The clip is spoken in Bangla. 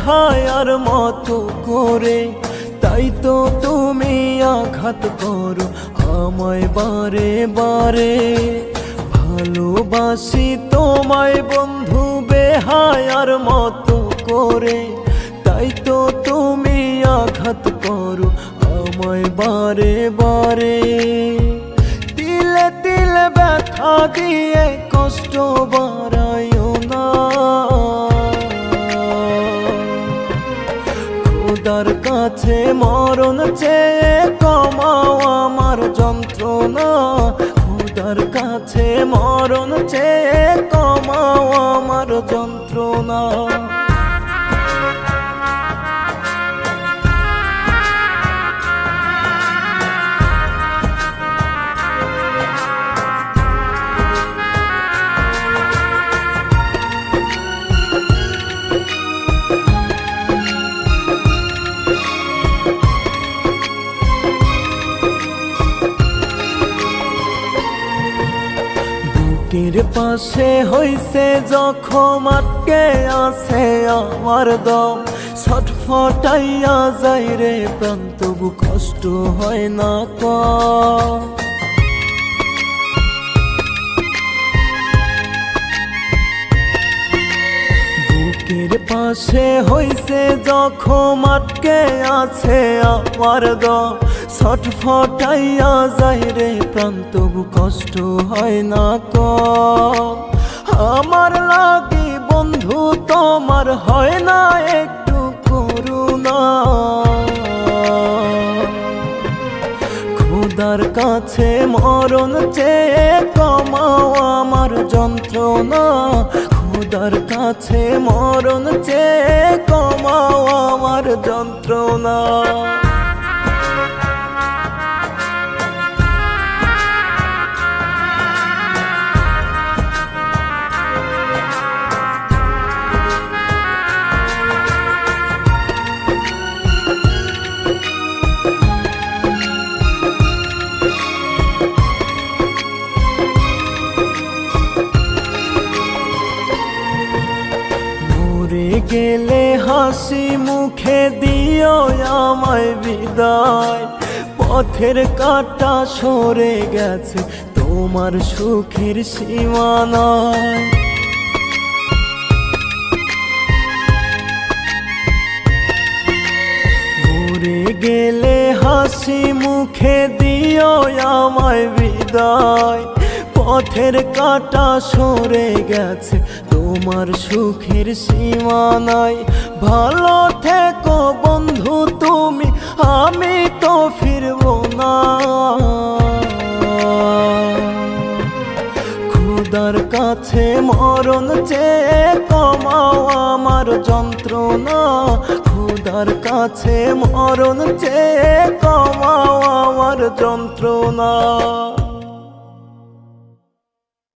বেহায়ার মতো করে, তাই তো তুমি আঘাত করো আমায় বারে বারে। ভালোবাসি তোমায় বন্ধু বেহায়ার মতো করে, তাই তো তুমি আঘাত করো আমায় বারে বারে। তিলে তিলে ব্যথা দিয়ে কষ্ট বাড়াইও না, খোদার কাছে মরণ চেয়ে কমাও আমার যন্ত্রণা। খোদার কাছে মরণ চেয়ে কমাও আমার যন্ত্রণা। বুকের পাশে হইছে জখম, আটকে আছে আমার দম, ছটফটাইয়া যায় রে প্রাণ, তবু কষ্ট হয় না কম। বুকের পাশে হইছে জখম, আটকে আছে আমার দম, ছটফটাইয়া যায় রে প্রাণ, তবু কষ্ট হয় না কম। আমার লাগি বন্ধু তোমার হয় না একটু করুণা, খোদার কাছে মরণ চেয়ে কমাও আমার যন্ত্রণা। খোদার কাছে মরণ চেয়ে কমাও আমার যন্ত্রণা। গেলে হাসি মুখে দিও আমায় বিদায়, পথের কাঁটা সরে গেছে তোমার সুখের সীমানায়। মরে গেলে হাসি মুখে দিও আমায় বিদায়, পথের কাঁটা সরে গেছে তোমার সুখের সীমানায়। ভালো থেকো বন্ধু তুমি, আমি তো ফিরবো না। খোদার কাছে মরণ চেয়ে কমাও আমার যন্ত্রণা। খোদার কাছে মরণ চেয়ে কমাও আমার যন্ত্রণা।